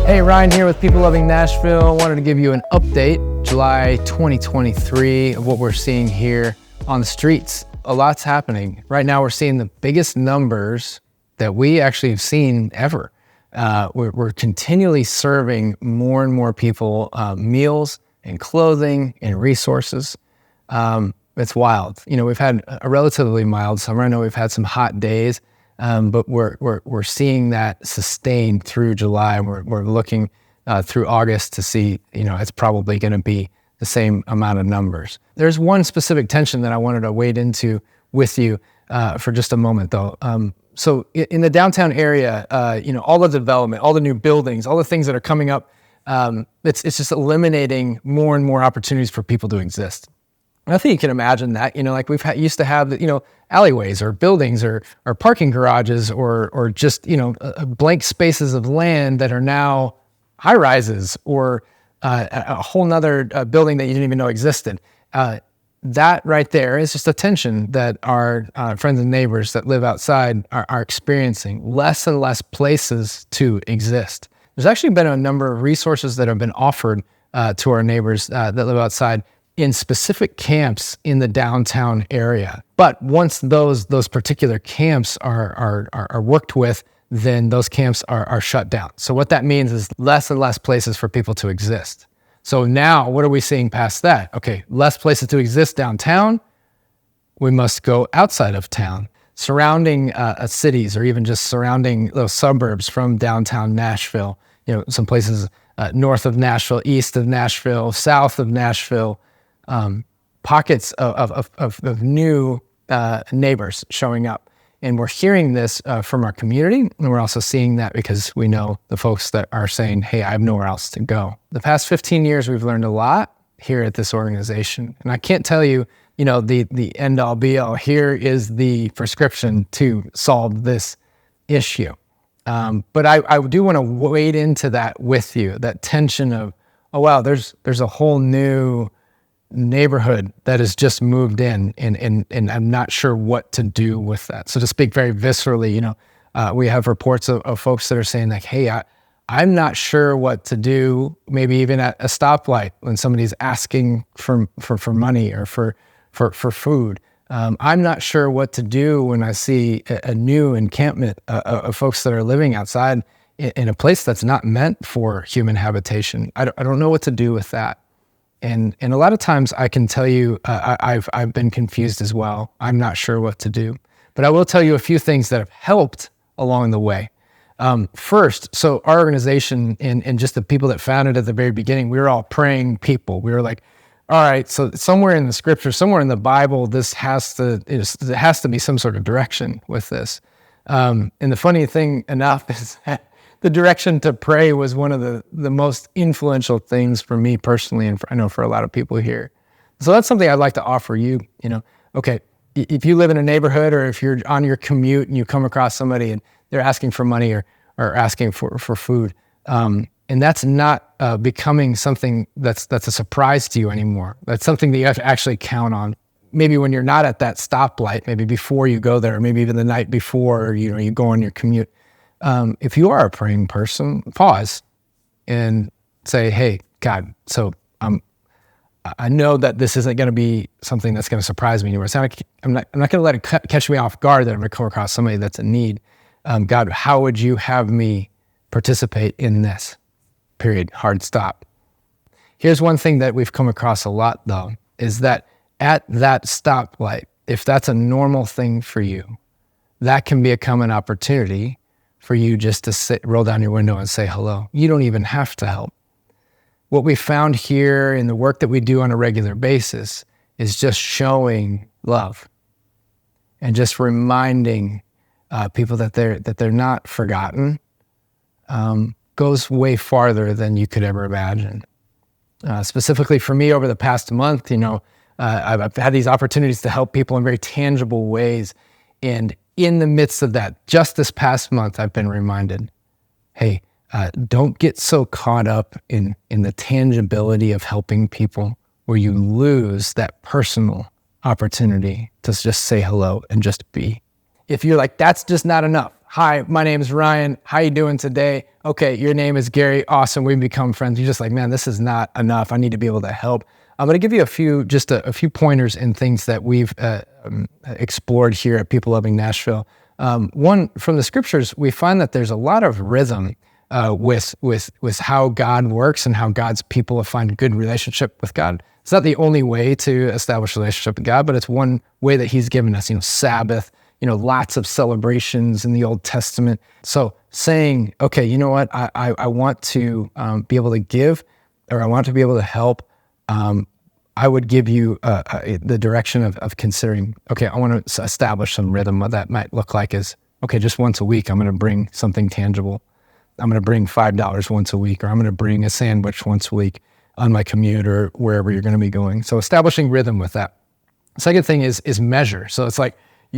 Hey, Ryan here with People Loving Nashville. Wanted to give you an update, July 2023, of what we're seeing here on the streets. A lot's happening. Right now we're seeing the biggest numbers that we actually have seen ever. We're continually serving more and more people meals and clothing and resources. It's wild. You know, we've had a relatively mild summer. I know we've had some hot days. But we're seeing that sustain through July, and we're looking through August to see, you know, it's probably going to be the same amount of numbers. There's one specific tension that I wanted to wade into with you for just a moment, though. So in the downtown area, you know, all the development, all the new buildings, all the things that are coming up, it's just eliminating more and more opportunities for people to exist. I think you can imagine that, you know, like used to have, you know, alleyways or buildings or parking garages or just, you know, blank spaces of land that are now high rises or a whole nother building that you didn't even know existed. That right there is just a tension that our friends and neighbors that live outside are experiencing. Less and less places to exist. There's actually been a number of resources that have been offered to our neighbors that live outside in specific camps in the downtown area. But once those particular camps are worked with, then those camps are shut down. So what that means is less and less places for people to exist. So now what are we seeing past that? Okay, less places to exist downtown. We must go outside of town, surrounding cities or even just surrounding those suburbs from downtown Nashville. You know, some places north of Nashville, east of Nashville, south of Nashville. Pockets of new neighbors showing up. And we're hearing this from our community, and we're also seeing that because we know the folks that are saying, hey, I have nowhere else to go. The past 15 years, we've learned a lot here at this organization. And I can't tell you, you know, the end all be all. Here is the prescription to solve this issue. But I do want to wade into that with you, that tension of, oh, wow, there's a whole new neighborhood that has just moved in and I'm not sure what to do with that. So to speak very viscerally, you know, we have reports of folks that are saying like, hey, I'm not sure what to do, maybe even at a stoplight when somebody's asking for money or for food. I'm not sure what to do when I see a new encampment of folks that are living outside in a place that's not meant for human habitation. I don't know what to do with that. And a lot of times I can tell you, I've been confused as well. I'm not sure what to do, but I will tell you a few things that have helped along the way. First, so our organization and just the people that founded at the very beginning, we were all praying people. We were like, all right, so somewhere in the scripture, somewhere in the Bible, it has to be some sort of direction with this. And the funny thing enough is that the direction to pray was one of the most influential things for me personally, and I know for a lot of people here. So that's something I'd like to offer you. You know, okay, if you live in a neighborhood or if you're on your commute and you come across somebody and they're asking for money or asking for food, and that's not becoming something that's a surprise to you anymore. That's something that you have to actually count on. Maybe when you're not at that stoplight, maybe before you go there, or maybe even the night before, or, you know, you go on your commute. If you are a praying person, pause and say, hey, God, so I know that this isn't going to be something that's going to surprise me anymore. I'm not going to let it catch me off guard that I'm going to come across somebody that's in need. God, how would you have me participate in this? Period. Hard stop. Here's one thing that we've come across a lot, though, is that at that stoplight, if that's a normal thing for you, that can become an opportunity for you just to roll down your window and say hello. You don't even have to help. What we found here in the work that we do on a regular basis is just showing love and just reminding people that they're not forgotten. Goes way farther than you could ever imagine. Specifically for me over the past month, you know, I've had these opportunities to help people in very tangible ways. And in the midst of that, just this past month, I've been reminded, hey, don't get so caught up in the tangibility of helping people where you lose that personal opportunity to just say hello and just be. If you're like, that's just not enough. Hi, my name is Ryan. How you doing today? Okay, your name is Gary. Awesome, we've become friends. You're just like, man, this is not enough. I need to be able to help. I'm going to give you a few pointers and things that we've explored here at People Loving Nashville. One, from the scriptures, we find that there's a lot of rhythm with how God works and how God's people find a good relationship with God. It's not the only way to establish a relationship with God, but it's one way that He's given us. Sabbath. Lots of celebrations in the Old Testament. So saying, okay, you know what, I want to be able to give, or I want to be able to help. I would give you the direction of considering, okay, I want to establish some rhythm. What that might look like is, okay, just once a week, I'm going to bring something tangible. I'm going to bring $5 once a week, or I'm going to bring a sandwich once a week on my commute or wherever you're going to be going. So establishing rhythm with that. Second thing is measure. So it's like,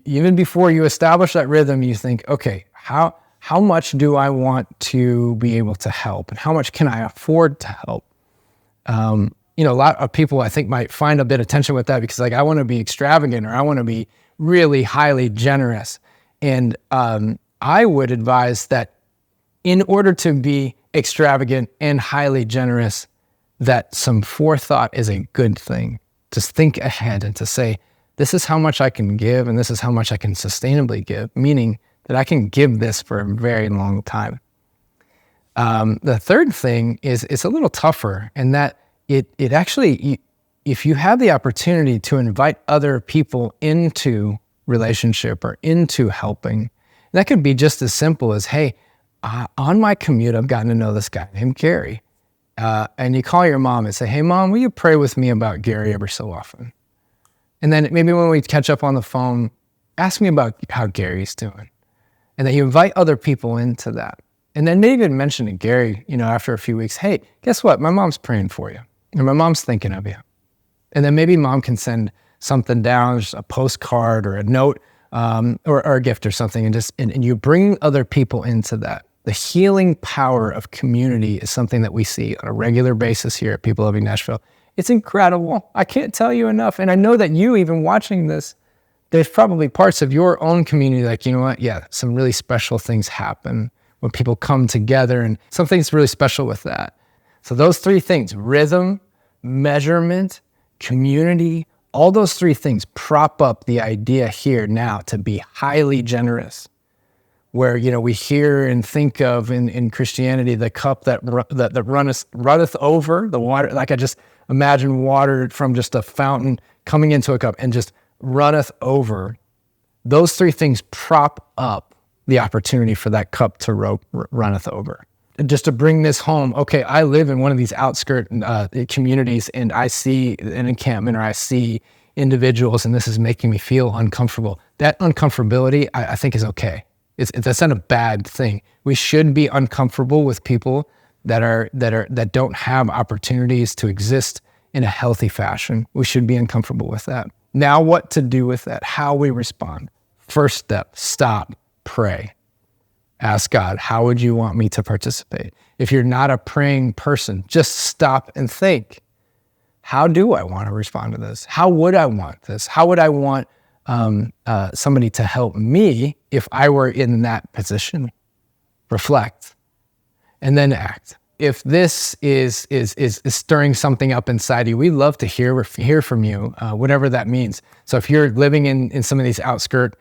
even before you establish that rhythm, you think, okay, how much do I want to be able to help, and how much can I afford to help? A lot of people I think might find a bit of tension with that, because like, I want to be extravagant, or I want to be really highly generous. And I would advise that in order to be extravagant and highly generous, that some forethought is a good thing. Just think ahead and to say, this is how much I can give, and this is how much I can sustainably give, meaning that I can give this for a very long time. The third thing is it's a little tougher, in that it actually, if you have the opportunity to invite other people into relationship or into helping, that could be just as simple as, hey, on my commute, I've gotten to know this guy named Gary. And you call your mom and say, hey, Mom, will you pray with me about Gary every so often? And then maybe when we catch up on the phone, ask me about how Gary's doing. And then you invite other people into that. And then maybe even mention to Gary, after a few weeks, hey, guess what? My mom's praying for you. Or my mom's thinking of you. And then maybe Mom can send something down, just a postcard or a note, or a gift or something. And you bring other people into that. The healing power of community is something that we see on a regular basis here at People Loving Nashville. It's incredible. I can't tell you enough. And I know that you, even watching this, there's probably parts of your own community like, you know what? Yeah, some really special things happen when people come together, and something's really special with that. So those three things, rhythm, measurement, community, all those three things prop up the idea here now to be highly generous. Where, we hear and think of in Christianity, the cup that runneth over, the water, like I just imagine water from just a fountain coming into a cup and just runneth over. Those three things prop up the opportunity for that cup to runneth over. And just to bring this home, okay, I live in one of these outskirt communities, and I see an encampment, or I see individuals, and this is making me feel uncomfortable. That uncomfortability, I think, is okay. That's not a bad thing. We should be uncomfortable with people that don't have opportunities to exist in a healthy fashion. We should be uncomfortable with that. Now, what to do with that? How we respond? First step: stop, pray, ask God, how would you want me to participate? If you're not a praying person, just stop and think. How do I want to respond to this? How would I want this? How would I want somebody to help me if I were in that position? Reflect, and then act. If this is stirring something up inside you, we love to hear from you, whatever that means. So if you're living in some of these outskirt,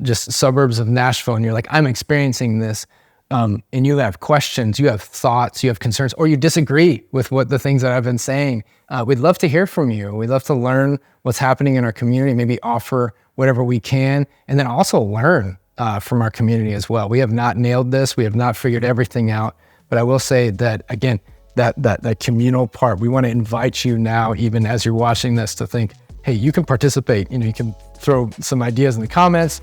just suburbs of Nashville, and you're like, I'm experiencing this, and you have questions, you have thoughts, you have concerns, or you disagree with what the things that I've been saying, we'd love to hear from you. We'd love to learn what's happening in our community, maybe offer whatever we can, and then also learn from our community as well. We have not nailed this. We have not figured everything out, but I will say that, again, that communal part, we want to invite you now, even as you're watching this, to think, hey, you can participate. You can throw some ideas in the comments,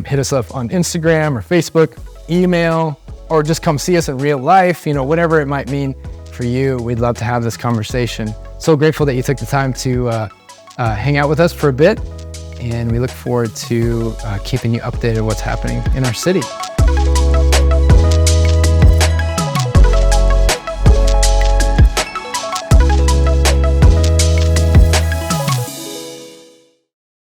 hit us up on Instagram or Facebook, email, or just come see us in real life, whatever it might mean for you. We'd love to have this conversation. So grateful that you took the time to hang out with us for a bit, and we look forward to keeping you updated on what's happening in our city.